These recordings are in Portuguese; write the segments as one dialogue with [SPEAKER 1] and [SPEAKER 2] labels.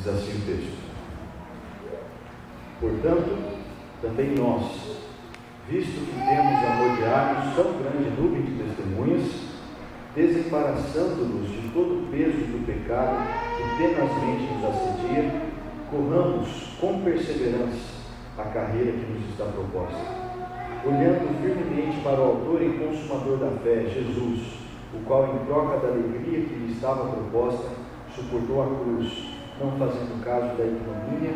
[SPEAKER 1] Diz assim o texto: portanto, também nós, visto que temos a rodear-nos tão grande nuvem de testemunhas, desembaraçando-nos de todo o peso do pecado que tenazmente nos assedia, corramos com perseverança a carreira que nos está proposta, olhando firmemente para o autor e consumador da fé, Jesus, o qual, em troca da alegria que lhe estava proposta, suportou a cruz, não fazendo caso da ignomínia,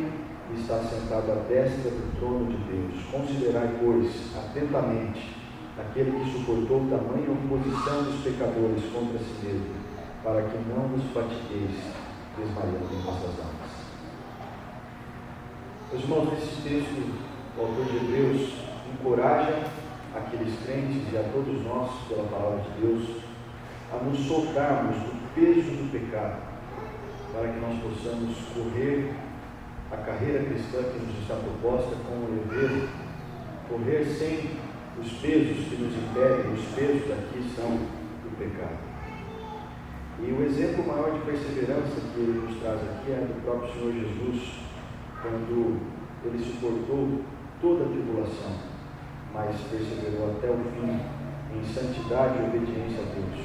[SPEAKER 1] e está sentado à destra do trono de Deus. Considerai, pois, atentamente aquele que suportou tamanha oposição dos pecadores contra si mesmo, para que não nos fatigueis, desmaiando em vossas almas. Meus irmãos, nesse texto, o autor de Hebreus encoraja aqueles crentes e a todos nós, pela palavra de Deus, a nos soltarmos do peso do pecado, para que nós possamos correr a carreira cristã que nos está proposta com leveza, correr sem os pesos que nos impedem, os pesos aqui são do pecado. E o exemplo maior de perseverança que ele nos traz aqui é do próprio Senhor Jesus, quando ele suportou toda a tribulação, mas perseverou até o fim em santidade e obediência a Deus,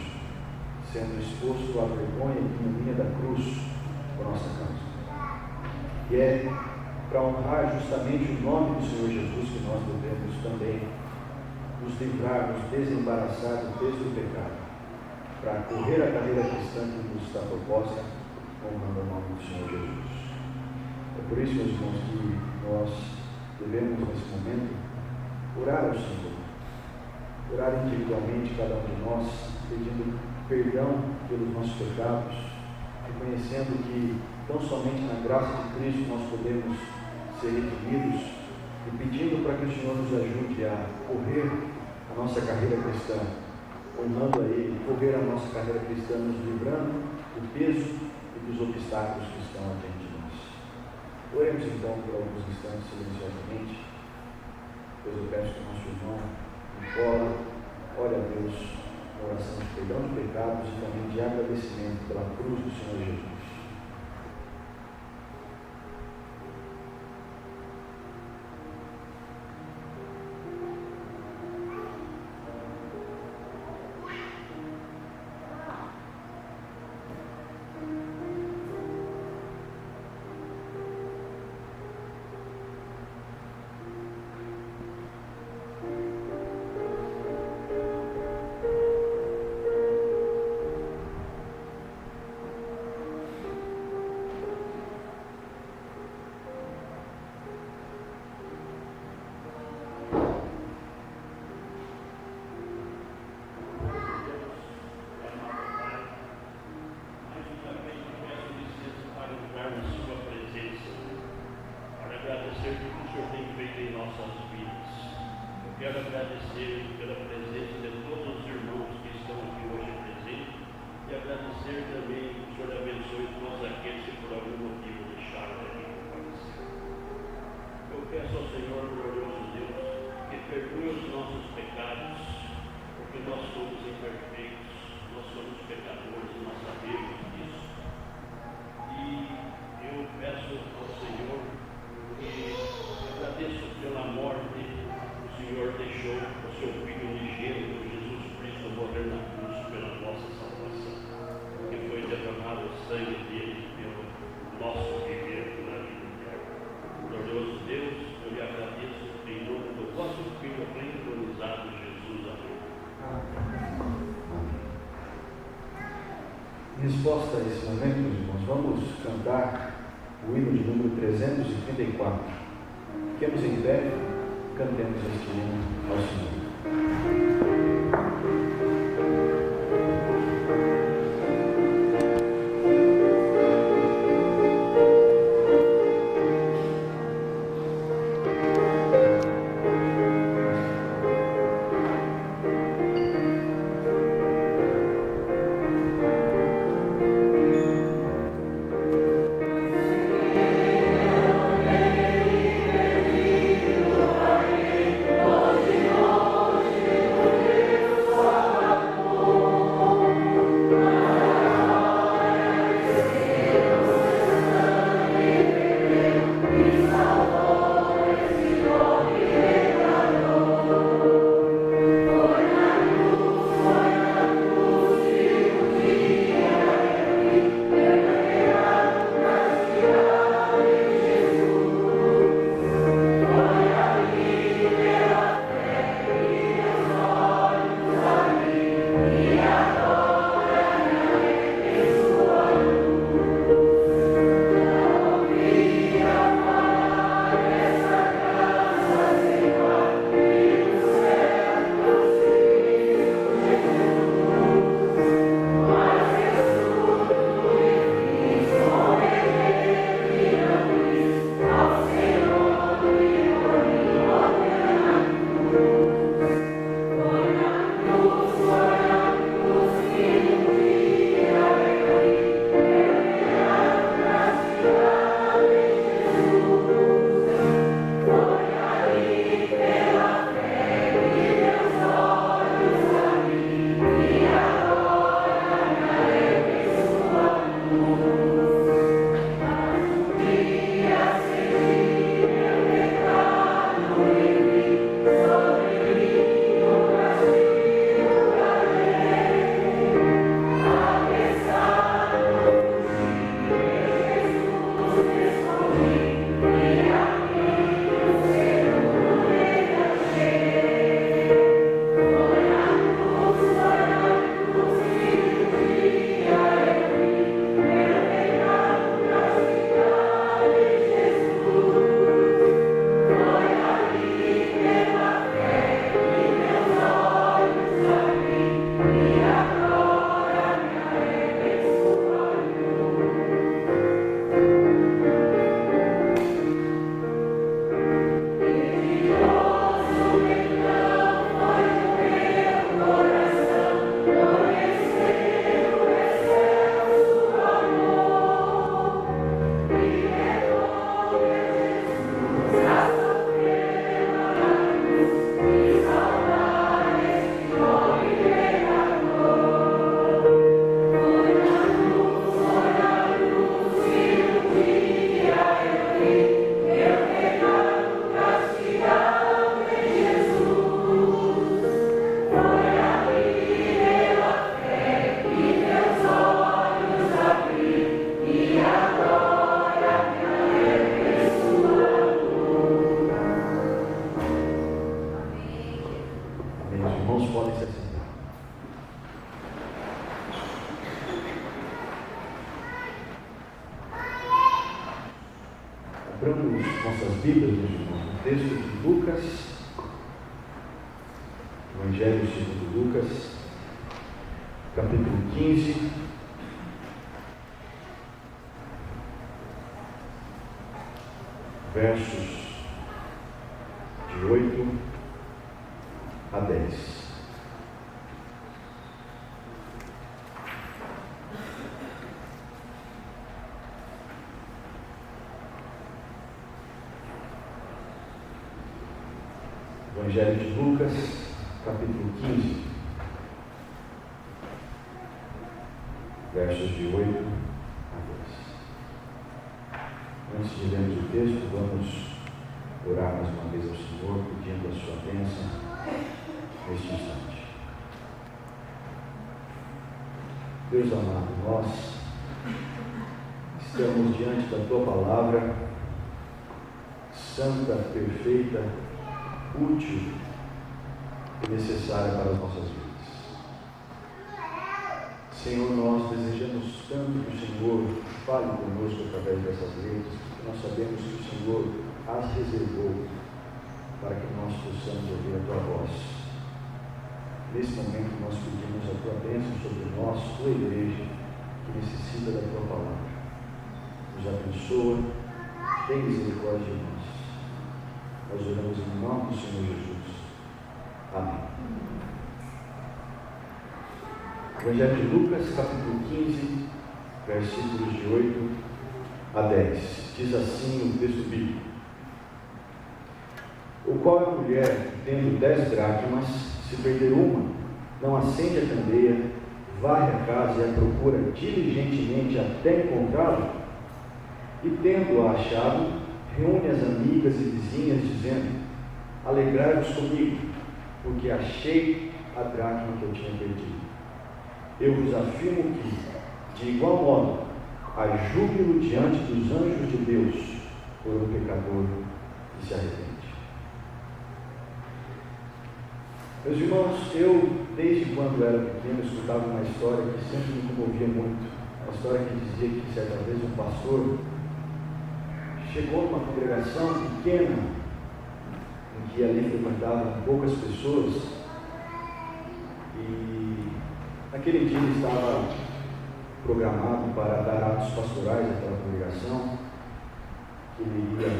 [SPEAKER 1] sendo exposto à vergonha e ignomínia da cruz por nossa causa. E é para honrar justamente o nome do Senhor Jesus que nós devemos também nos livrar, nos desembaraçar do peso do pecado, para correr a carreira cristã que nos está proposta, honrando o nome do Senhor Jesus. É por isso, meus irmãos, que nós devemos, nesse momento, orar ao Senhor, orar individualmente, cada um de nós, pedindo perdão pelos nossos pecados, reconhecendo que tão somente na graça de Cristo nós podemos ser redimidos, e pedindo para que o Senhor nos ajude a correr a nossa carreira cristã, honrando a Ele, correr a nossa carreira cristã, nos livrando do peso e dos obstáculos que estão adiante de nós. Oremos então por alguns instantes silenciosamente, pois eu peço que o nosso irmão Nicola ore a Deus uma oração de perdão de pecados e também de agradecimento pela cruz do Senhor Jesus.
[SPEAKER 2] Quero agradecer pela presença de todos os irmãos que estão aqui hoje presentes e agradecer também que o Senhor abençoe todos aqueles que por algum motivo deixaram de comparecer. Eu peço ao Senhor, glorioso Deus, que perdoe os nossos pecados, porque nós somos imperfeitos, nós somos pecadores e nós sabemos disso. E eu peço ao Senhor que agradeço pela morte. O Senhor deixou o seu Filho unigênito, Jesus Cristo, morrer na cruz pela nossa salvação, que foi derramado o sangue dele pelo nosso viver na vida eterna. Glorioso Deus, eu lhe agradeço em nome do vosso Filho entronizado, Jesus. Amém.
[SPEAKER 1] Em resposta a esse momento, meus irmãos, vamos cantar o hino de número 334. Fiquemos em pé. Cantemos este hino ao Senhor.
[SPEAKER 3] Oh
[SPEAKER 1] irmãos podem se assentar. Abramos nossas Bíblias, meus irmãos, no texto de Lucas, Evangelho segundo Lucas, capítulo 15, versos de 8 a 10. Evangelho de Lucas, capítulo 15, versos de 8 a 10. Antes de lermos o texto, vamos orar mais uma vez ao Senhor, pedindo a sua bênção neste instante. Deus amado, nós estamos diante da Tua palavra, santa, perfeita, útil e necessária para as nossas vidas. Senhor, nós desejamos tanto que o Senhor fale conosco através dessas letras, porque nós sabemos que o Senhor as reservou para que nós possamos ouvir a Tua voz. Nesse momento nós pedimos a Tua bênção sobre nós, Tua igreja, que necessita da Tua palavra. Nos abençoa, tem misericórdia de nós. Nós oramos em nome do Senhor Jesus. Amém. Evangelho de Lucas, capítulo 15, versículos de 8 a 10. Diz assim o texto bíblico: O qual a mulher, tendo 10 dracmas, se perder uma, não acende a candeia, varre a casa e a procura diligentemente até encontrá-la, e tendo-a achado, reúne as amigas e vizinhas, dizendo: Alegrai-vos comigo, porque achei a dracma que eu tinha perdido. Eu vos afirmo que, de igual modo, há júbilo diante dos anjos de Deus por um pecador que se arrepende. Meus irmãos, eu, desde quando era pequeno, escutava uma história que sempre me comovia muito. Uma história que dizia que, certa vez, um pastor chegou numa congregação pequena, em que ali frequentavam poucas pessoas, e naquele dia ele estava programado para dar atos pastorais àquela congregação, que ele ia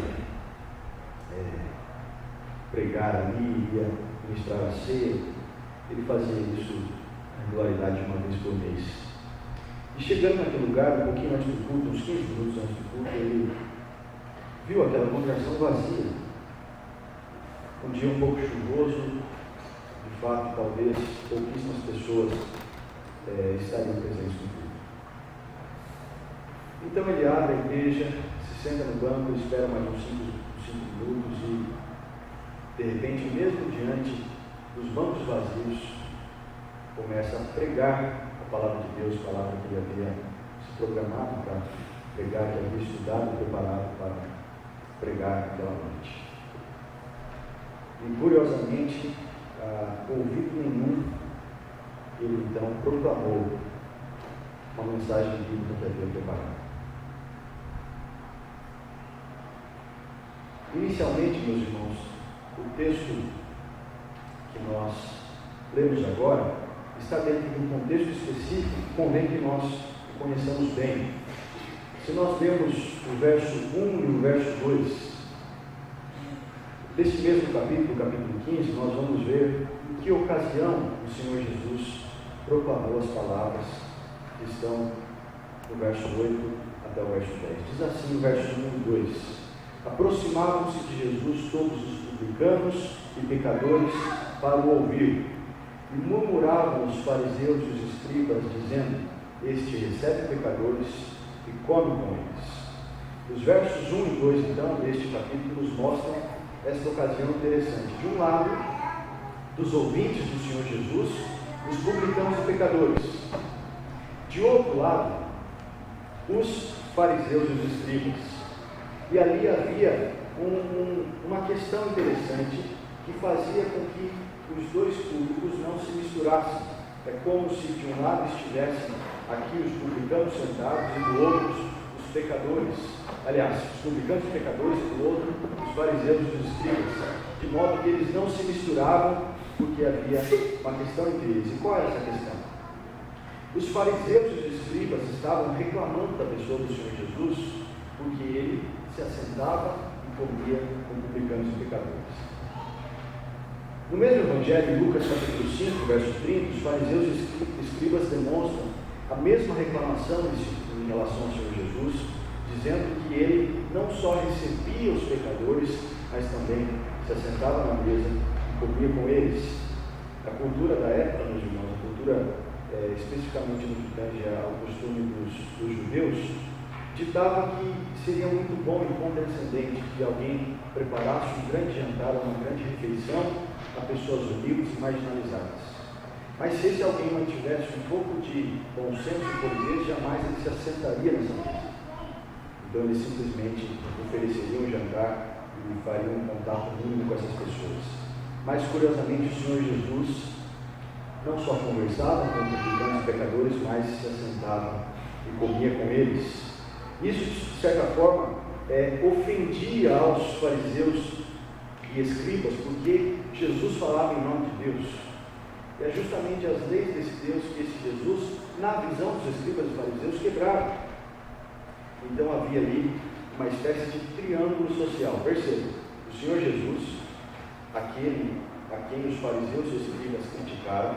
[SPEAKER 1] pregar ali, ia ministrar a ceia. Ele fazia isso na regularidade de uma vez por mês. E chegando naquele lugar, um pouquinho antes do culto, uns 15 minutos antes do culto, ele viu aquela congregação vazia. Um dia um pouco chuvoso, de fato, talvez pouquíssimas pessoas estariam presentes no culto. Então ele abre a igreja, se senta no banco, espera mais uns 5 minutos e, de repente, mesmo diante dos bancos vazios, começa a pregar a palavra de Deus, a palavra que ele havia se programado para pregar, que havia estudado e preparado para pregar naquela noite. E curiosamente, ouvido nenhum, ele então proclamou uma mensagem bíblica que havia preparado. Inicialmente, meus irmãos, o texto que nós lemos agora está dentro de um contexto específico que convém que nós conheçamos bem. Se nós vemos o verso 1 e o verso 2 desse mesmo capítulo, capítulo 15, nós vamos ver em que ocasião o Senhor Jesus proclamou as palavras que estão no verso 8 até o verso 10. Diz assim o verso 1 e 2: Aproximavam-se de Jesus todos os publicanos e pecadores para o ouvir, e murmuravam os fariseus e os escribas, dizendo: Este recebe pecadores e come com eles. Os versos 1 e 2, então, deste capítulo nos mostram esta ocasião interessante. De um lado, dos ouvintes do Senhor Jesus, os publicanos e pecadores. De outro lado, os fariseus e os escribas. E ali havia uma questão interessante que fazia com que os dois públicos não se misturassem. É como se de um lado estivessem aqui os publicanos sentados e do outro os pecadores. Aliás, os publicanos e pecadores e do outro os fariseus e os escribas. De modo que eles não se misturavam porque havia uma questão entre eles. E qual era essa questão? Os fariseus e os escribas estavam reclamando da pessoa do Senhor Jesus porque ele se assentava e comia com publicanos e pecadores. No mesmo Evangelho, em Lucas capítulo 5, verso 30, os fariseus e escribas demonstram a mesma reclamação em relação ao Senhor Jesus, dizendo que ele não só recebia os pecadores, mas também se assentava na mesa e comia com eles. A cultura da época, meus irmãos, a cultura especificamente no que tange ao costume dos judeus, ditava que seria muito bom e condescendente que alguém preparasse um grande jantar, uma grande refeição a pessoas humildes e marginalizadas. Mas se esse alguém mantivesse um pouco de bom senso e polidez, jamais ele se assentaria nessa mesa. Então ele simplesmente ofereceria um jantar e faria um contato mínimo com essas pessoas. Mas curiosamente o Senhor Jesus não só conversava com os publicanos e pecadores, mas se assentava e comia com eles. Isso, de certa forma, ofendia aos fariseus e escribas, porque Jesus falava em nome de Deus. E é justamente as leis desse Deus que esse Jesus, na visão dos escribas e fariseus, quebraram. Então havia ali uma espécie de triângulo social. Perceba, o Senhor Jesus, aquele a quem os fariseus e escribas criticaram,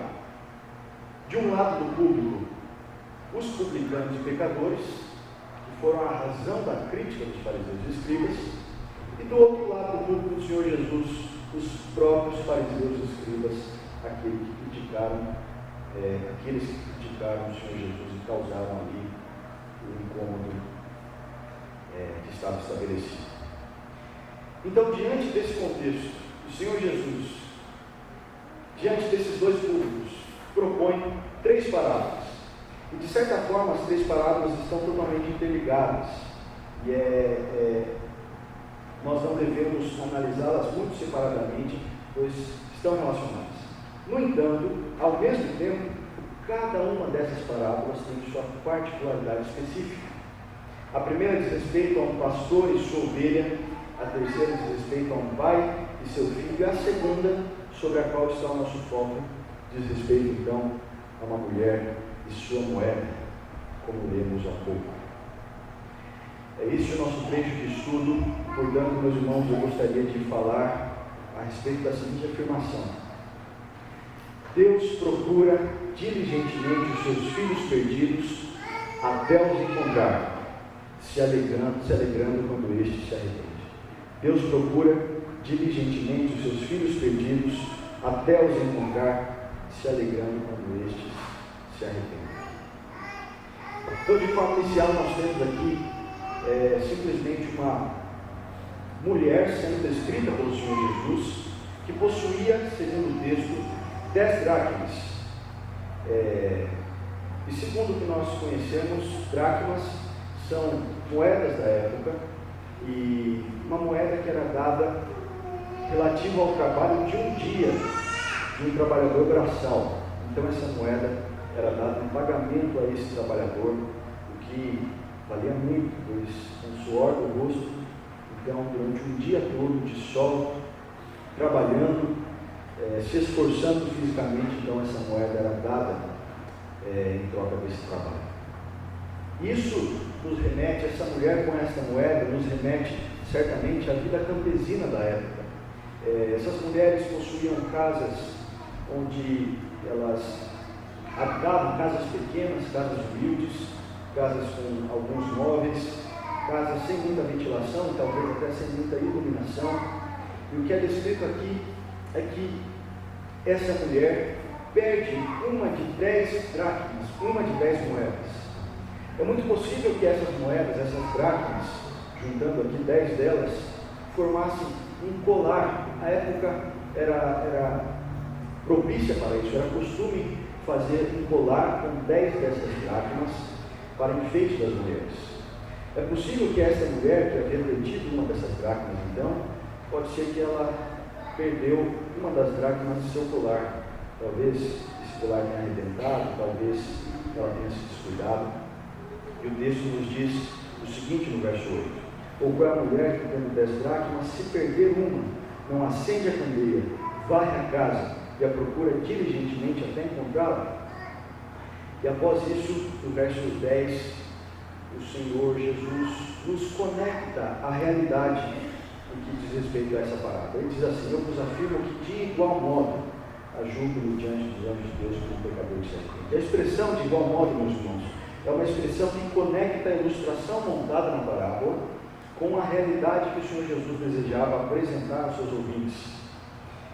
[SPEAKER 1] de um lado do público, os publicanos e pecadores, que foram a razão da crítica dos fariseus e escribas, e do outro lado do público do Senhor Jesus, os próprios fariseus e escribas, aqueles que criticaram o Senhor Jesus e causaram ali o incômodo que estava estabelecido. Então, diante desse contexto, o Senhor Jesus, diante desses dois públicos, propõe 3 parábolas. E de certa forma as 3 parábolas estão totalmente interligadas. E nós não devemos analisá-las muito separadamente, pois estão relacionadas. No entanto, ao mesmo tempo, cada uma dessas parábolas tem sua particularidade específica. A primeira diz respeito a um pastor e sua ovelha, a terceira diz respeito a um pai e seu filho, e a segunda, sobre a qual está o nosso foco, diz respeito então a uma mulher e sua moeda, como lemos há pouco. É esse o nosso trecho de estudo. Portanto, meus irmãos, eu gostaria de falar a respeito da seguinte afirmação: Deus procura diligentemente os seus filhos perdidos até os encontrar, se alegrando quando este se arrepende. Deus procura diligentemente os seus filhos perdidos até os encontrar, se alegrando quando estes se arrependem. Então, de forma inicial, nós temos aqui simplesmente uma mulher sendo descrita pelo Senhor Jesus, que possuía, segundo o texto, 10 dracmas. E segundo o que nós conhecemos, dracmas são moedas da época, e uma moeda que era dada relativa ao trabalho de um dia de um trabalhador braçal. Então essa moeda era dada em pagamento a esse trabalhador, o que valia muito, pois com o suor do rosto, então durante um dia todo de sol, trabalhando, se esforçando fisicamente, então essa moeda era dada em troca desse trabalho. Isso nos remete, essa mulher com essa moeda nos remete certamente à vida campesina da época. Essas mulheres possuíam casas onde elas habitavam, casas pequenas, casas humildes, casas com alguns móveis, casas sem muita ventilação, talvez até sem muita iluminação. E o que é descrito aqui é que essa mulher perde uma de 10 dracmas, uma de 10 moedas. É muito possível que essas moedas, essas dracmas, juntando aqui 10 delas, formassem um colar. A época era propícia para isso, era costume fazer um colar com 10 dessas dracmas para enfeite das mulheres. É possível que essa mulher, que havia perdido uma dessas dracmas, então, pode ser que ela perdeu uma das dracmas de seu colar. Talvez esse colar tenha arrebentado, talvez ela tenha se descuidado. E o texto nos diz o seguinte no verso 8: ou qual é a mulher que, tendo 10 dracmas, se perder uma, não acende a candeia, varre a casa e a procura diligentemente até encontrá-la? E após isso, no verso 10, o Senhor Jesus nos conecta à realidade no que diz respeito a essa parábola. Ele diz assim: eu vos afirmo que de igual modo há júbilo diante dos anjos de Deus por um pecador que se arrepende. A expressão de igual modo, meus irmãos, é uma expressão que conecta a ilustração montada na parábola com a realidade que o Senhor Jesus desejava apresentar aos seus ouvintes.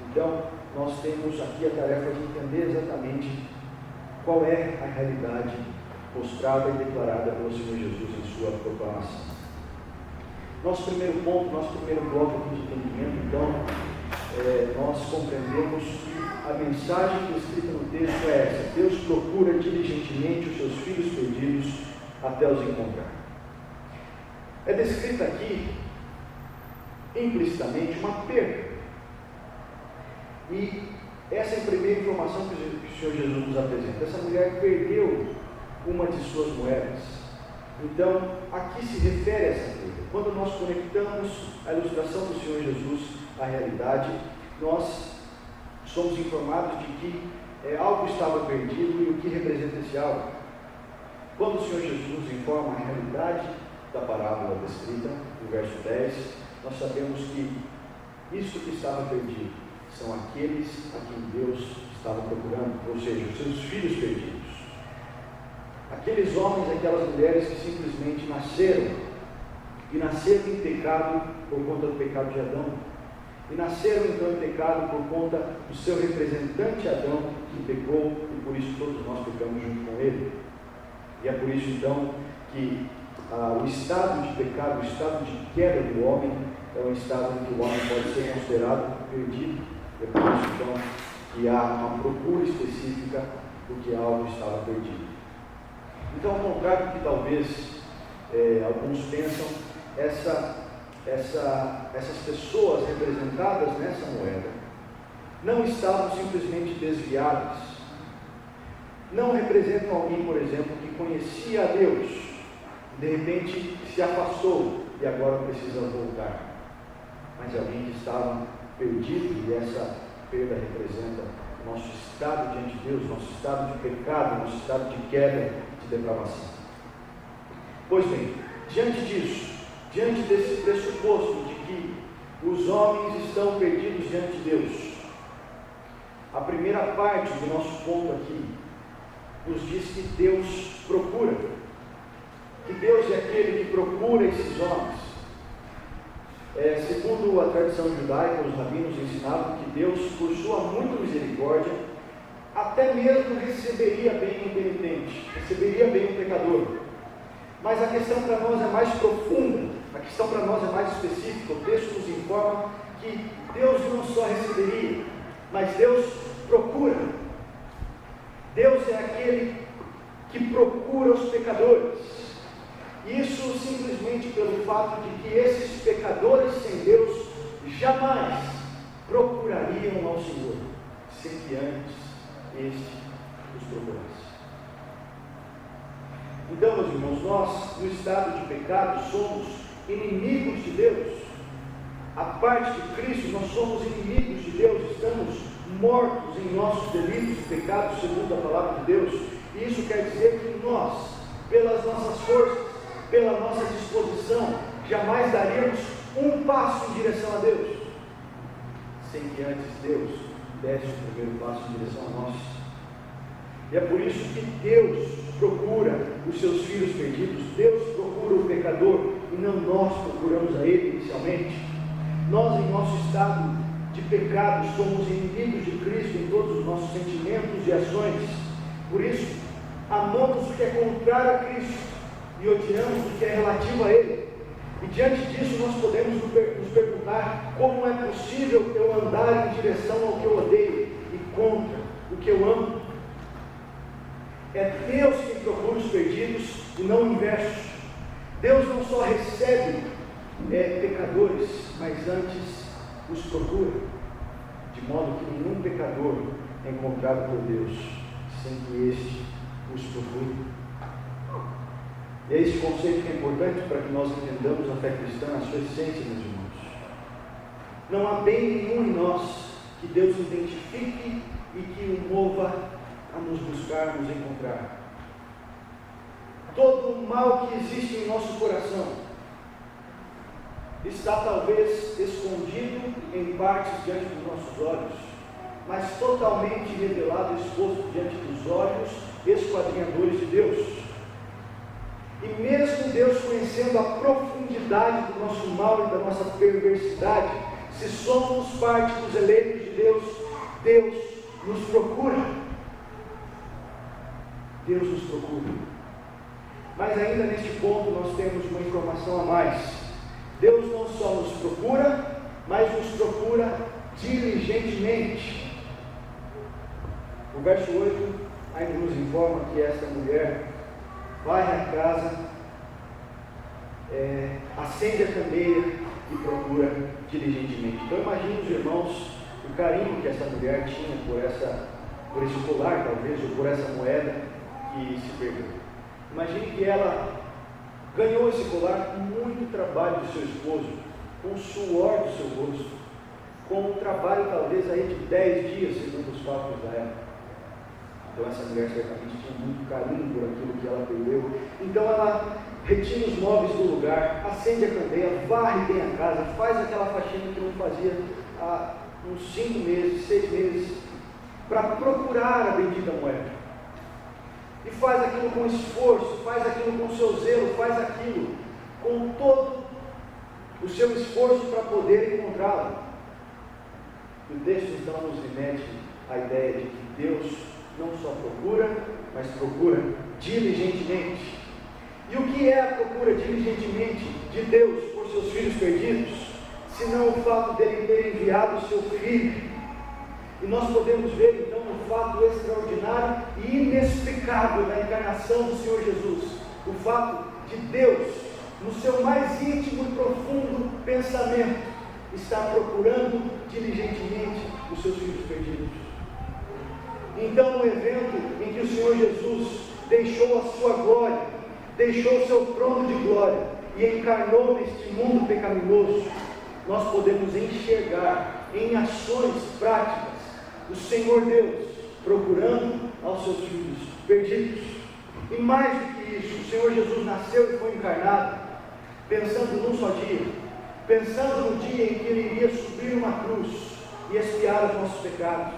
[SPEAKER 1] Então, nós temos aqui a tarefa de entender exatamente qual é a realidade mostrada e declarada pelo Senhor Jesus em sua proclamação. Nosso primeiro ponto, nosso primeiro bloco aqui de entendimento, então, nós compreendemos que a mensagem descrita no texto é essa: Deus procura diligentemente os seus filhos perdidos até os encontrar. É descrita aqui, implicitamente, uma perda. E essa é a primeira informação que o Senhor Jesus nos apresenta. Essa mulher perdeu uma de suas moedas. Então, aqui se refere a essa perda. Quando nós conectamos a ilustração do Senhor Jesus à realidade, nós somos informados de que algo estava perdido e o que representa esse algo. Quando o Senhor Jesus nos informa a realidade da parábola descrita, no verso 10, nós sabemos que isso que estava perdido são aqueles a quem Deus estava procurando, ou seja, os seus filhos perdidos. Aqueles homens, aquelas mulheres que simplesmente nasceram, e nasceram em pecado por conta do pecado de Adão, e nasceram então em pecado por conta do seu representante Adão, que pecou, e por isso todos nós pecamos junto com ele. E é por isso então que o estado de pecado, o estado de queda do homem, é um estado em que o homem pode ser considerado perdido. É por isso então que há uma procura específica porque algo estava perdido. Então, ao contrário do que talvez alguns pensam, essas pessoas representadas nessa moeda não estavam simplesmente desviadas, não representam alguém, por exemplo, que conhecia a Deus, de repente se afastou e agora precisa voltar, mas alguém que estava perdido, e essa perda representa o nosso estado diante de Deus, nosso estado de pecado, nosso estado de queda, de depravação. Pois bem, diante disso, diante desse pressuposto de que os homens estão perdidos diante de Deus, a primeira parte do nosso ponto aqui nos diz que Deus procura, que Deus é aquele que procura esses homens. Segundo a tradição judaica, os rabinos ensinavam que Deus, por sua muita misericórdia, até mesmo receberia bem o penitente, receberia bem o pecador. Mas a questão para nós é mais profunda, a questão para nós é mais específica. O texto nos informa que Deus não só receberia, mas Deus procura. Deus é aquele que procura os pecadores. Isso simplesmente pelo fato de que esses pecadores sem Deus jamais procurariam ao Senhor, sem que antes este os procurasse. Então, meus irmãos, nós, no estado de pecado, somos inimigos de Deus. A parte de Cristo, nós somos inimigos de Deus, estamos mortos em nossos delitos e pecados, segundo a palavra de Deus. E isso quer dizer que nós, pelas nossas forças, pela nossa disposição, jamais daríamos um passo em direção a Deus, sem que antes Deus desse o primeiro passo em direção a nós. E é por isso que Deus procura os seus filhos perdidos, Deus procura o pecador, e não nós procuramos a Ele inicialmente. Nós, em nosso estado de pecado, somos inimigos de Cristo em todos os nossos sentimentos e ações. Por isso, amamos o que é contrário a Cristo e odiamos o que é relativo a Ele. E diante disso nós podemos nos perguntar: como é possível eu andar em direção ao que eu odeio e contra o que eu amo? É Deus quem procura os perdidos e não o inverso. Deus não só recebe pecadores, mas antes os procura. de modo que nenhum pecador é encontrado por Deus, sem que este os procure. E é esse conceito que é importante para que nós entendamos a fé cristã, a sua essência, meus irmãos. Não há bem nenhum em nós que Deus identifique e que o mova a nos buscar, a nos encontrar. Todo o mal que existe em nosso coração está talvez escondido em partes diante dos nossos olhos, mas totalmente revelado e exposto diante dos olhos esquadrinhadores de Deus. E mesmo Deus conhecendo a profundidade do nosso mal e da nossa perversidade, se somos parte dos eleitos de Deus, Deus nos procura. Deus nos procura. Mas ainda neste ponto nós temos uma informação a mais. Deus não só nos procura, mas nos procura diligentemente. O verso 8 ainda nos informa que esta mulher vai à casa, acende a candeia e procura diligentemente. Então imagine os irmãos, o carinho que essa mulher tinha por esse colar, talvez, ou por essa moeda que se perdeu. Imagine que ela ganhou esse colar com muito trabalho do seu esposo, com o suor do seu rosto, com um trabalho talvez aí de 10 dias, segundo os cálculos da época. Então essa mulher certamente tinha muito carinho por aquilo que ela perdeu. Então ela retira os móveis do lugar, acende a candeia, varre bem a casa, faz aquela faxina que não fazia há uns 5 meses, 6 meses, para procurar a bendita moeda. E faz aquilo com esforço, faz aquilo com seu zelo, faz aquilo com todo o seu esforço para poder encontrá-la. E o texto então nos remete à ideia de que Deus não só procura, mas procura diligentemente. E o que é a procura diligentemente de Deus por seus filhos perdidos, senão o fato dele ter enviado o seu Filho? E nós podemos ver então o fato extraordinário e inexplicável da encarnação do Senhor Jesus. O fato de Deus, no seu mais íntimo e profundo pensamento, estar procurando diligentemente os seus filhos perdidos. Então, no evento em que o Senhor Jesus deixou a sua glória, deixou o seu trono de glória e encarnou neste mundo pecaminoso, nós podemos enxergar em ações práticas o Senhor Deus procurando aos seus filhos perdidos. E mais do que isso, o Senhor Jesus nasceu e foi encarnado pensando num só dia, pensando no dia em que Ele iria subir uma cruz e expiar os nossos pecados.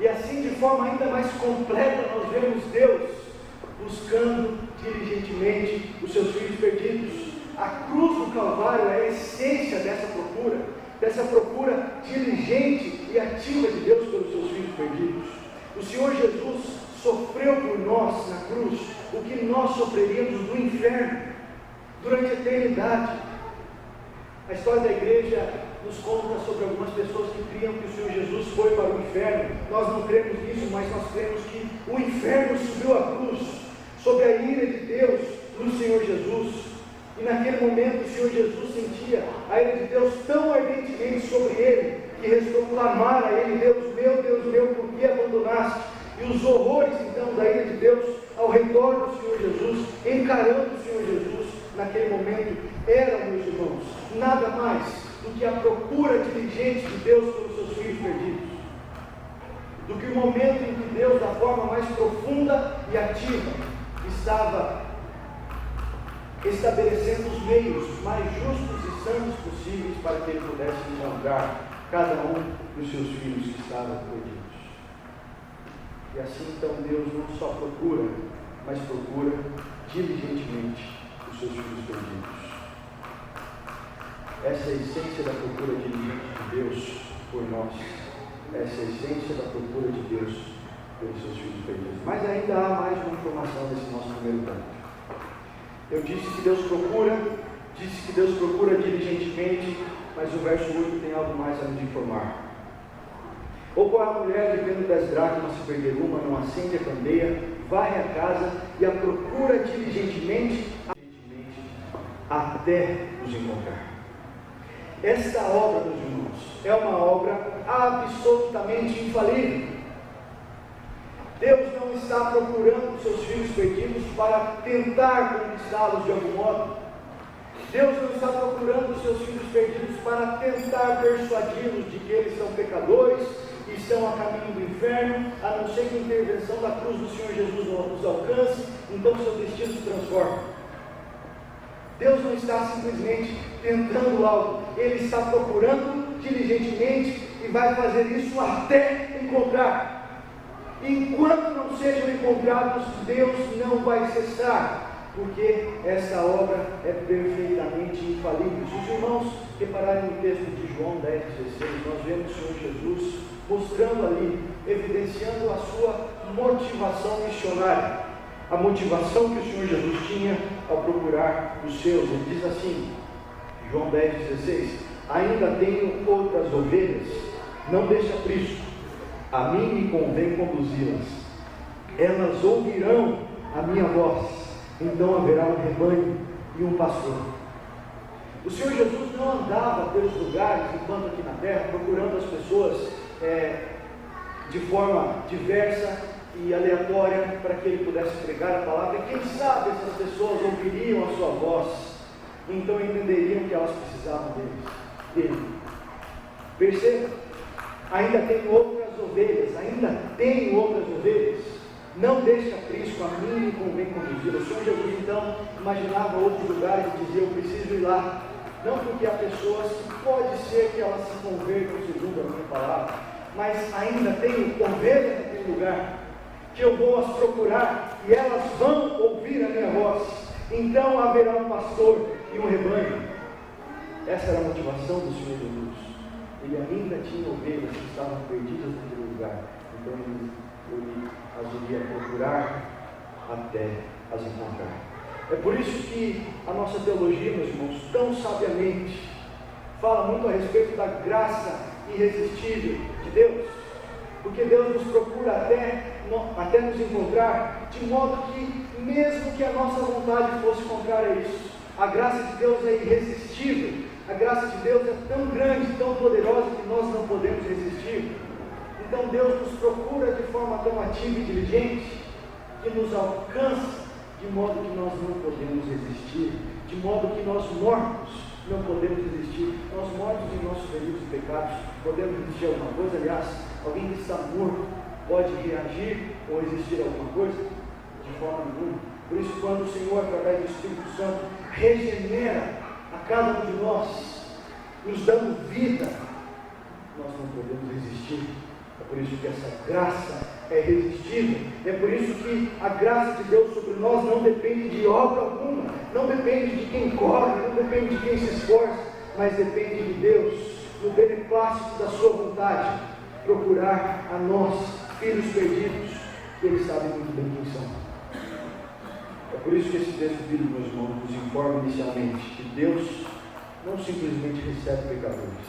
[SPEAKER 1] E assim, de forma ainda mais completa, nós vemos Deus buscando diligentemente os seus filhos perdidos. A cruz do Calvário é a essência dessa procura diligente e ativa de Deus pelos seus filhos perdidos. O Senhor Jesus sofreu por nós na cruz o que nós sofreríamos no inferno durante a eternidade. A história da igreja nos conta sobre algumas pessoas que criam que o Senhor Jesus foi para o inferno. Nós não cremos nisso, mas nós cremos que o inferno subiu à cruz sob a ira de Deus no Senhor Jesus. E naquele momento o Senhor Jesus sentia a ira de Deus tão ardentemente sobre ele, que restou clamar a ele: Deus meu, por que abandonaste? E os horrores então da ira de Deus ao redor do Senhor Jesus, encarando o Senhor Jesus, naquele momento, eram, meus irmãos, nada mais do que a procura diligente de Deus pelos seus filhos perdidos. Do que o momento em que Deus, da forma mais profunda e ativa, estava estabelecendo os meios mais justos e santos possíveis para que Ele pudesse encontrar cada um dos seus filhos que estavam perdidos. E assim então Deus não só procura, mas procura diligentemente os seus filhos perdidos. Essa é a essência da procura diligente de Deus por nós. Essa é a essência da procura de Deus pelos seus filhos perdidos. Mas ainda há mais uma informação nesse nosso primeiro ponto. Eu disse que Deus procura diligentemente, mas o verso 8 tem algo mais a nos informar. Ou qual a mulher vivendo 10 dracmas se perder uma, não acende a candeia, varre a casa e a procura diligentemente até os encontrar. Esta obra, meus irmãos, é uma obra absolutamente infalível. Deus não está procurando seus filhos perdidos para tentar conquistá-los de algum modo. Deus não está procurando seus filhos perdidos para tentar persuadi-los de que eles são pecadores e estão a caminho do inferno, a não ser que a intervenção da cruz do Senhor Jesus os alcance, então seu destino se transforma. Deus não está simplesmente tentando algo, Ele está procurando diligentemente e vai fazer isso até encontrar. Enquanto não sejam encontrados, Deus não vai cessar, porque essa obra é perfeitamente infalível. Se os irmãos repararem no texto de João 10,16, nós vemos o Senhor Jesus mostrando ali, evidenciando a sua motivação missionária, a motivação que o Senhor Jesus tinha ao procurar os seus. Ele diz assim, João 10,16: ainda tenho outras ovelhas, não deixa aprisco, a mim me convém conduzi-las, elas ouvirão a minha voz, então haverá um rebanho e um pastor. O Senhor Jesus não andava pelos lugares, enquanto aqui na terra, procurando as pessoas de forma diversa e aleatória, para que Ele pudesse pregar a palavra, e quem sabe essas pessoas ouviriam a sua voz, então entenderiam que elas precisavam dele. Perceba, ainda tenho outras ovelhas, não deixe aprisco, a mim me convém conduzir. O Senhor Jesus então imaginava outros lugares e dizia, eu preciso ir lá, não porque há pessoas que pode ser que elas se convertam segundo a minha palavra, mas ainda tenho ovelhas naquele lugar, que eu vou as procurar, e elas vão ouvir a minha voz, então haverá um pastor e um rebanho. Essa era a motivação do Senhor Jesus. Ele ainda tinha ovelhas que estavam perdidas naquele lugar, então ele as iria procurar até as encontrar. É por isso que a nossa teologia, meus irmãos, tão sabiamente fala muito a respeito da graça irresistível de Deus, porque Deus nos procura até nos encontrar, de modo que, mesmo que a nossa vontade fosse contrária a isso, a graça de Deus é irresistível. A graça de Deus é tão grande, tão poderosa, que nós não podemos resistir. Então Deus nos procura de forma tão ativa e diligente, que nos alcança, de modo que nós não podemos resistir, de modo que nós mortos não podemos resistir. Nós mortos em nossos delitos e pecados podemos resistir a alguma coisa? Aliás, alguém que está morto pode reagir ou resistir a alguma coisa? De forma nenhuma. Por isso, quando o Senhor, através do Espírito Santo, regenera a cada um de nós, nos dando vida, nós não podemos resistir. É por isso que essa graça é irresistível. É por isso que a graça de Deus sobre nós não depende de obra alguma, não depende de quem corre, não depende de quem se esforça, mas depende de Deus, no beneplácito da sua vontade, procurar a nós, filhos perdidos, que Ele sabe muito bem quem são. É por isso que esse texto bíblico, meus irmãos, nos informa inicialmente que Deus não simplesmente recebe pecadores,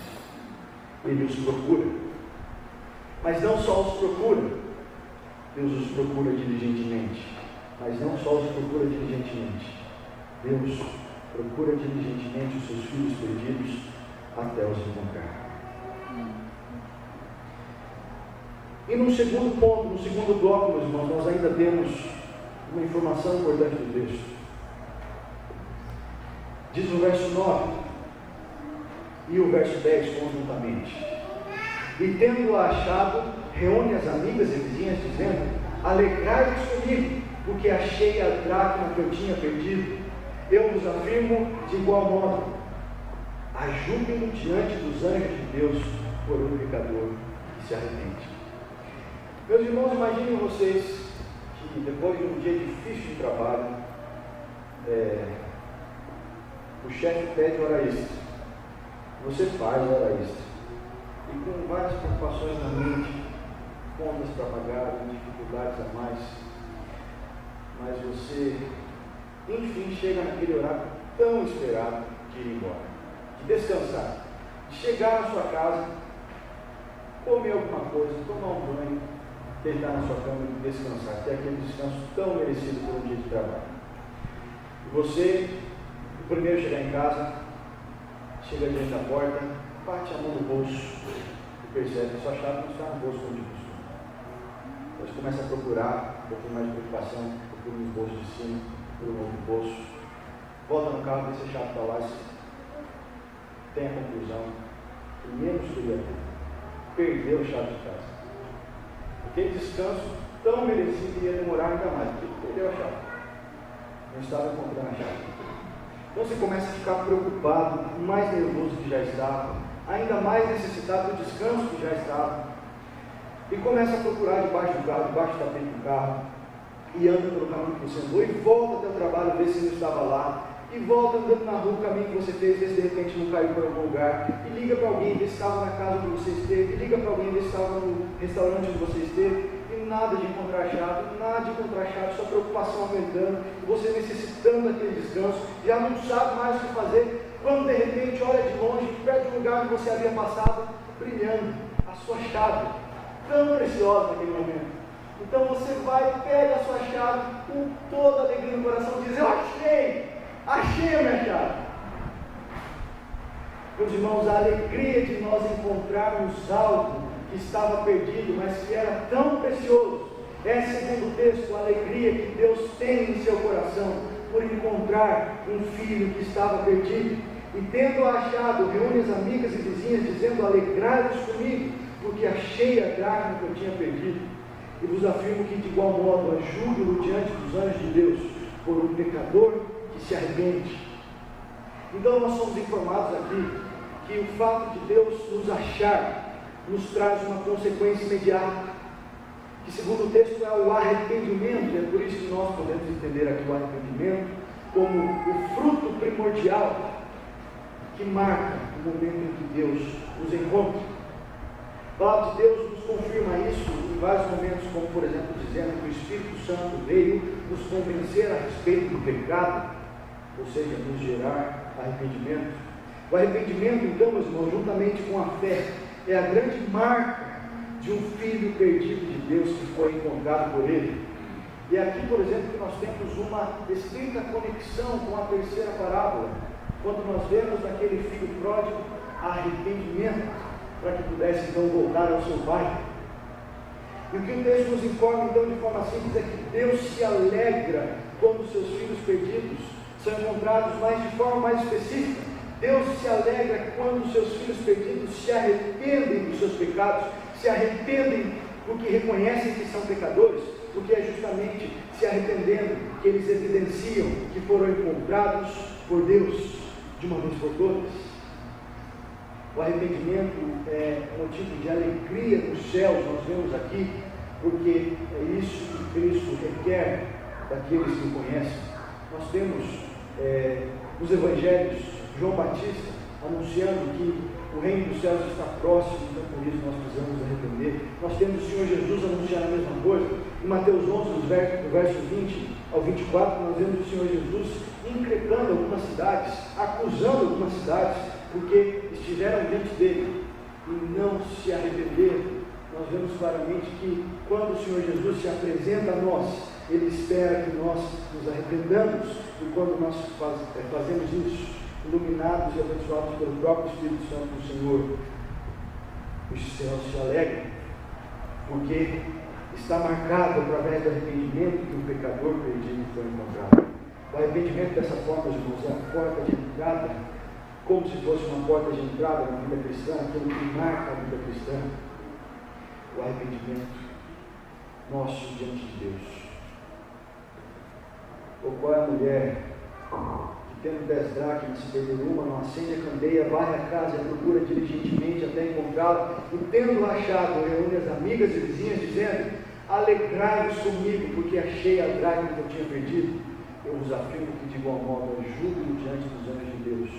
[SPEAKER 1] Ele os procura. Mas não só os procura, Deus os procura diligentemente. Mas não só os procura diligentemente, Deus procura diligentemente os seus filhos perdidos até os encontrar. E no segundo ponto, no segundo bloco, meus irmãos, nós ainda temos uma informação importante do texto. Diz o verso 9 e o verso 10 conjuntamente: e tendo-a achado, reúne as amigas e vizinhas, dizendo: alegrai-vos comigo, porque achei a dracma que eu tinha perdido. Eu vos afirmo de igual modo, há júbilo diante dos anjos de Deus por um pecador que se arrepende. Meus irmãos, imaginem vocês que depois de um dia difícil de trabalho, o chefe pede hora extra, você faz hora extra, e com várias preocupações na mente, contas para pagar, dificuldades a mais, mas você, enfim, chega naquele horário tão esperado de ir embora, de descansar, de chegar na sua casa, comer alguma coisa, tomar um banho, deitar na sua cama e descansar, ter aquele descanso tão merecido por um dia de trabalho. E você, o primeiro a chegar em casa, chega diante da porta, bate a mão no bolso e percebe que sua chave não está no bolso como de costume. Depois começa a procurar, um pouquinho mais de preocupação, procura nos bolsos de cima, procura no outro bolso, volta no carro, vê se a chave está lá, tem a conclusão que menos queria ter. Perdeu a chave de casa. Aquele descanso tão merecido ia demorar ainda mais, porque perdeu a chave. Não estava encontrando a chave. Então você começa a ficar preocupado, mais nervoso que já estava, ainda mais necessitado do descanso que já estava. E começa a procurar debaixo do carro, debaixo do tapete do carro, e anda pelo caminho que você andou, e volta até o trabalho, vê se não estava lá, e volta andando na rua o caminho que você fez, vê se de repente não caiu para algum lugar, e liga para alguém, vê se estava na casa onde você esteve, e liga para alguém, vê se estava no restaurante onde você esteve, e nada de encontrar a chave, sua preocupação aumentando, você necessitando daquele descanso, já não sabe mais o que fazer, quando de repente olha de longe, perto do lugar onde você havia passado, brilhando, a sua chave, tão preciosa naquele momento. Então você vai, pega a sua chave, com toda a alegria no coração, diz: eu achei a minha chave. Meus irmãos, a alegria de nós encontrarmos algo que estava perdido, mas que era tão precioso, é, segundo o texto, a alegria que Deus tem em seu coração por encontrar um filho que estava perdido, e tendo achado, reúne as amigas e vizinhas, dizendo: alegrai-vos comigo, porque achei a dracma que eu tinha perdido. E vos afirmo que de igual modo há júbilo diante dos anjos de Deus por um pecador que se arrepende. Então nós somos informados aqui que o fato de Deus nos achar nos traz uma consequência imediata, que segundo o texto é o arrependimento. É por isso que nós podemos entender aqui o arrependimento como o fruto primordial que marca o momento em que Deus nos encontra. A palavra de Deus nos confirma isso em vários momentos, como por exemplo dizendo que o Espírito Santo veio nos convencer a respeito do pecado, ou seja, nos gerar arrependimento. O arrependimento, então, meus irmãos, juntamente com a fé, é a grande marca de um filho perdido de Deus que foi encontrado por Ele. E aqui, por exemplo, que nós temos uma estreita conexão com a terceira parábola, quando nós vemos naquele filho pródigo arrependimento, para que pudesse então voltar ao seu pai. E o que o texto nos informa então de forma simples é que Deus se alegra quando os seus filhos perdidos são encontrados, mas de forma mais específica, Deus se alegra quando os seus filhos perdidos se arrependem dos seus pecados, se arrependem porque reconhecem que são pecadores, porque é justamente se arrependendo que eles evidenciam que foram encontrados por Deus de uma vez por todas. O arrependimento é motivo de alegria nos céus, nós vemos aqui, porque é isso que Cristo requer daqueles que o conhecem. Nós temos nos evangelhos João Batista anunciando que o reino dos céus está próximo, então por isso nós precisamos nos arrepender. Nós temos o Senhor Jesus anunciando a mesma coisa. Em Mateus 11, do verso 20 ao 24, nós vemos o Senhor Jesus increpando algumas cidades, acusando algumas cidades, porque estiveram diante dele e não se arrependeram. Nós vemos claramente que quando o Senhor Jesus se apresenta a nós, Ele espera que nós nos arrependamos, e quando nós fazemos isso, iluminados e abençoados pelo próprio Espírito Santo do Senhor, os céus se alegram, porque está marcado através do arrependimento que o pecador perdido foi encontrado. O arrependimento dessa forma, irmãos, é a porta de entrada, como se fosse uma porta de entrada na vida cristã, aquilo que marca a vida cristã. O arrependimento nosso diante de Deus. Ou qual é a mulher que, tendo 10 dracmas, se perder uma, não acende a candeia, varre a casa e a procura diligentemente até encontrá-la, e tendo achado, reúne as amigas e vizinhas, dizendo: alegrai-vos comigo, porque achei a dracma que eu tinha perdido. Eu vos afirmo que de igual modo é júbilo diante dos anjos de Deus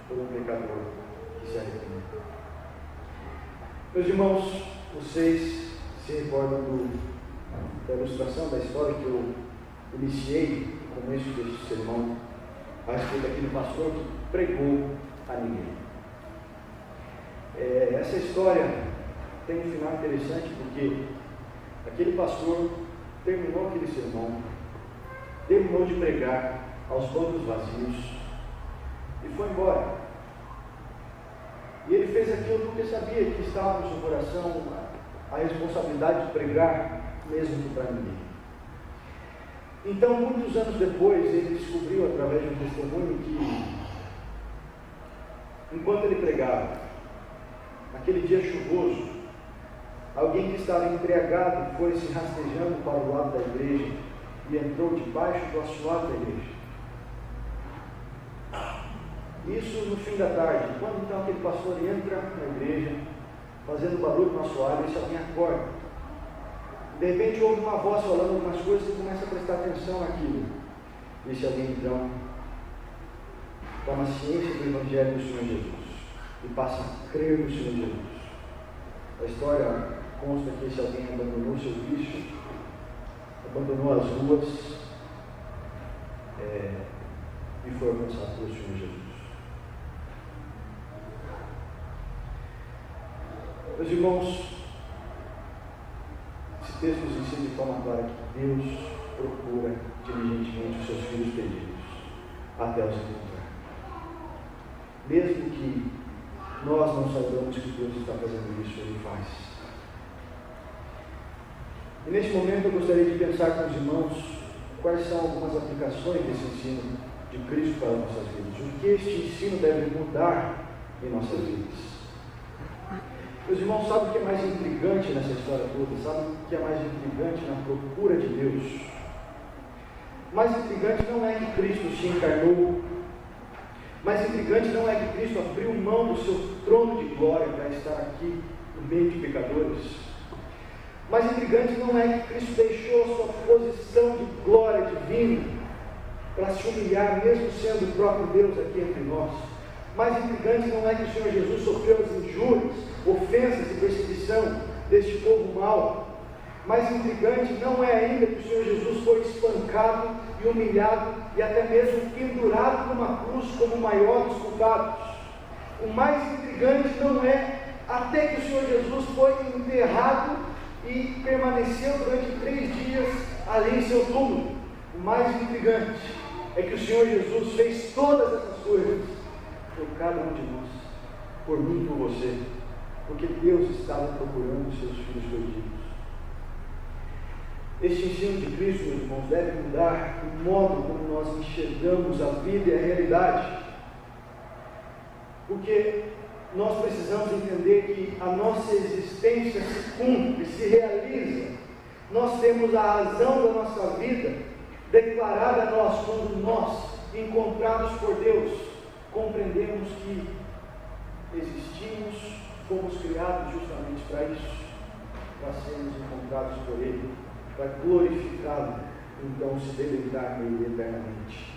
[SPEAKER 1] por um pecador que se arrepende. Meus irmãos, vocês se recordam da ilustração da história que eu iniciei no começo deste sermão a respeito daquele pastor que pregou a ninguém. Essa história tem um final interessante, porque aquele pastor terminou aquele sermão, terminou de pregar aos bancos vazios e foi embora. fez aquilo porque sabia que estava no seu coração a responsabilidade de pregar, mesmo que para ninguém. Então, muitos anos depois, ele descobriu, através de um testemunho, que enquanto ele pregava, naquele dia chuvoso, alguém que estava embriagado foi se rastejando para o lado da igreja e entrou debaixo do assoalho da igreja. Isso no fim da tarde, quando então aquele pastor entra na igreja, fazendo barulho no assoalho, esse alguém acorda. De repente ouve uma voz falando algumas coisas e começa a prestar atenção naquilo. Esse alguém então toma ciência do Evangelho do Senhor Jesus e passa a crer no Senhor Jesus. A história consta que esse alguém abandonou seu vício, abandonou as ruas e foi alcançado pelo Senhor Jesus. Meus irmãos, esse texto nos ensina de forma clara que Deus procura diligentemente os seus filhos perdidos até os encontrar. Mesmo que nós não saibamos que Deus está fazendo isso, Ele faz. E neste momento eu gostaria de pensar com os irmãos quais são algumas aplicações desse ensino de Cristo para as nossas vidas. O que este ensino deve mudar em nossas vidas. Meus irmãos, sabem o que é mais intrigante nessa história toda? Sabem o que é mais intrigante na procura de Deus? Mais intrigante não é que Cristo se encarnou. Mais intrigante não é que Cristo abriu mão do seu trono de glória para estar aqui no meio de pecadores. Mais intrigante não é que Cristo deixou a sua posição de glória divina para se humilhar, mesmo sendo o próprio Deus aqui entre nós. Mais intrigante não é que o Senhor Jesus sofreu as injúrias, ofensas e perseguição deste povo mau. Mais intrigante não é ainda que o Senhor Jesus foi espancado e humilhado e até mesmo pendurado numa cruz como o maior dos culpados. O mais intrigante não é até que o Senhor Jesus foi enterrado e permaneceu durante 3 dias ali em seu túmulo. O mais intrigante é que o Senhor Jesus fez todas essas coisas por cada um de nós, por mim e por você, porque Deus estava procurando os seus filhos perdidos. Este ensino de Cristo, meus irmãos, deve mudar o modo como nós enxergamos a vida e a realidade, porque nós precisamos entender que a nossa existência se cumpre, se realiza. Nós temos a razão da nossa vida declarada a nós quando nós, encontrados por Deus, compreendemos que existimos, fomos criados justamente para isso, para sermos encontrados por Ele, para glorificá-lo, então se deleitar nele eternamente.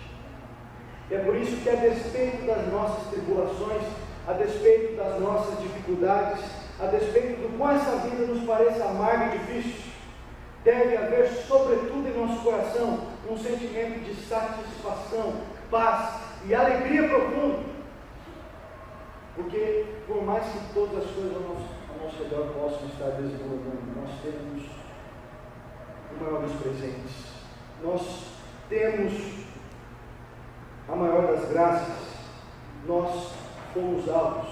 [SPEAKER 1] E é por isso que, a despeito das nossas tribulações, a despeito das nossas dificuldades, a despeito do quão essa vida nos pareça amarga e difícil, deve haver, sobretudo em nosso coração, um sentimento de satisfação, paz e alegria profunda. Porque, por mais que todas as coisas ao nosso redor possam estar desmoronando, nós temos o maior dos presentes. Nós temos a maior das graças. Nós fomos alvos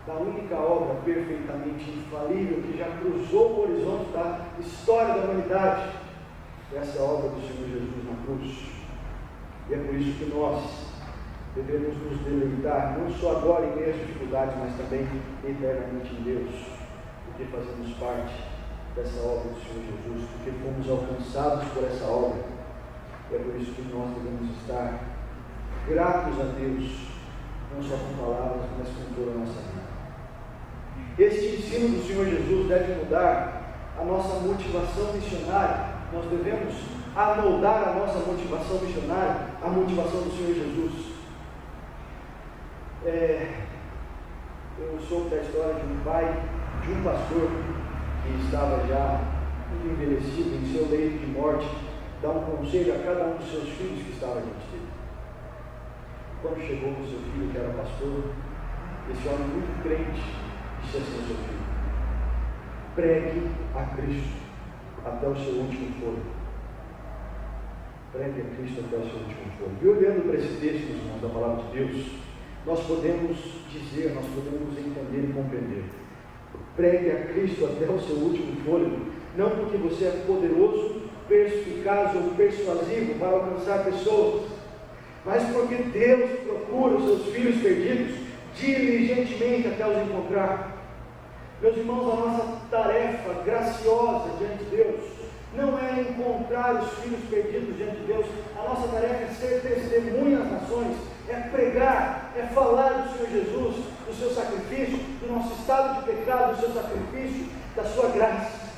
[SPEAKER 1] da única obra perfeitamente infalível que já cruzou o horizonte da história da humanidade. Essa obra do Senhor Jesus na cruz. E é por isso que nós devemos nos deleitar, não só agora em meio às dificuldades, mas também eternamente em Deus, porque fazemos parte dessa obra do Senhor Jesus, porque fomos alcançados por essa obra. E é por isso que nós devemos estar gratos a Deus, não só com palavras, mas com toda a nossa vida. Este ensino do Senhor Jesus deve mudar a nossa motivação missionária. Nós devemos amoldar a nossa motivação missionária, a motivação do Senhor Jesus. Eu soube da história de um pai, de um pastor, que estava já muito envelhecido, em seu leito de morte, dar um conselho a cada um dos seus filhos que estava diante dele. Quando chegou com seu filho, que era pastor, esse homem muito crente, disse assim ao seu filho: pregue a Cristo até o seu último fôlego. Pregue a Cristo até o seu último fôlego. E olhando para esse texto, irmãos, da palavra de Deus, nós podemos dizer, nós podemos entender e compreender. Pregue a Cristo até o seu último fôlego, não porque você é poderoso, perspicaz ou persuasivo para alcançar pessoas, mas porque Deus procura os seus filhos perdidos diligentemente até os encontrar. Meus irmãos, a nossa tarefa graciosa diante de Deus não é encontrar os filhos perdidos diante de Deus. A nossa tarefa é ser testemunha às nações, é pregar, é falar do Senhor Jesus, do seu sacrifício, do nosso estado de pecado, do seu sacrifício, da sua graça.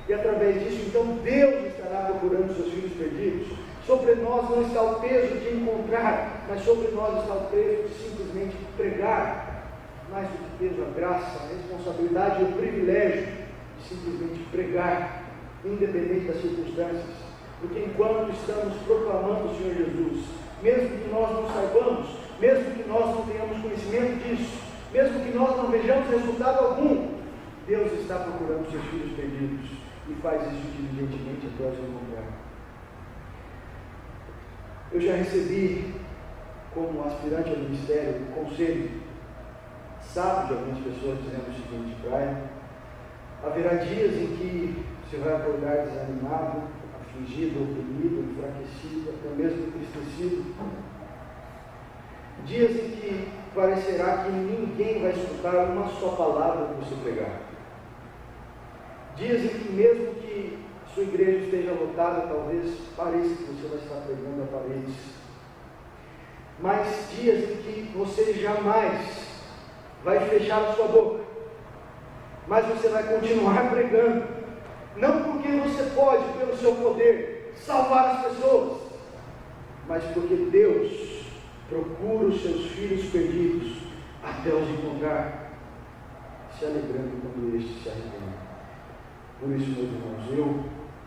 [SPEAKER 1] E através disso, então, Deus estará procurando os seus filhos perdidos. Sobre nós não está o peso de encontrar, mas sobre nós está o peso de simplesmente pregar. Mais do que peso, a graça, a responsabilidade e o privilégio de simplesmente pregar, independente das circunstâncias. Porque enquanto estamos proclamando o Senhor Jesus, mesmo que nós não saibamos, mesmo que nós não tenhamos conhecimento disso, mesmo que nós não vejamos resultado algum, Deus está procurando seus filhos perdidos e faz isso diligentemente até os encontrar. Eu já recebi, como aspirante ao ministério, o conselho sábio de algumas pessoas dizendo o seguinte: Brian, haverá dias em que você vai acordar desanimado, afligido, oprimido, enfraquecido, até mesmo entristecido. Dias em que parecerá que ninguém vai escutar uma só palavra que você pregar. Dias em que mesmo que sua igreja esteja lotada, talvez pareça que você vai estar pregando a paredes. Mas dias em que você jamais vai fechar a sua boca, mas você vai continuar pregando, não porque você pode, pelo seu poder, salvar as pessoas, mas porque Deus procura os seus filhos perdidos até os encontrar, se alegrando quando estes se arrependem. Por isso, meus irmãos, eu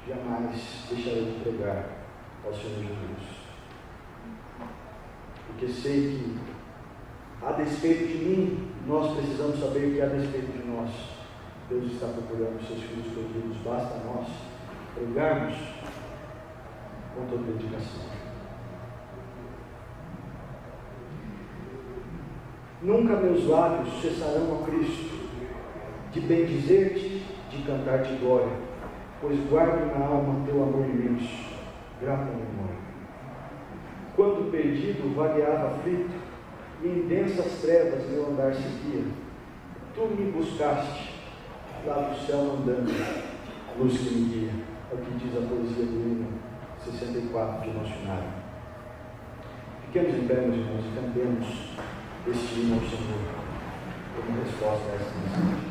[SPEAKER 1] jamais deixarei de pregar ao Senhor Jesus, porque sei que, a despeito de mim, nós precisamos saber que a despeito de nós, Deus está procurando os seus filhos perdidos. Basta nós pregarmos com toda dedicação. Nunca meus lábios cessarão a Cristo de bendizer-te, de cantar-te glória, pois guardo na alma teu amor imenso, grata memória. Quando perdido, vagueava aflito, e em densas trevas meu andar seguia, tu me buscaste, lá do céu andando, a luz que me guia. É o que diz a poesia do hino 64 de nosso cenário. Fiquemos em pé, meus irmãos, e cantemos este hino ao Senhor como resposta a essa mensagem.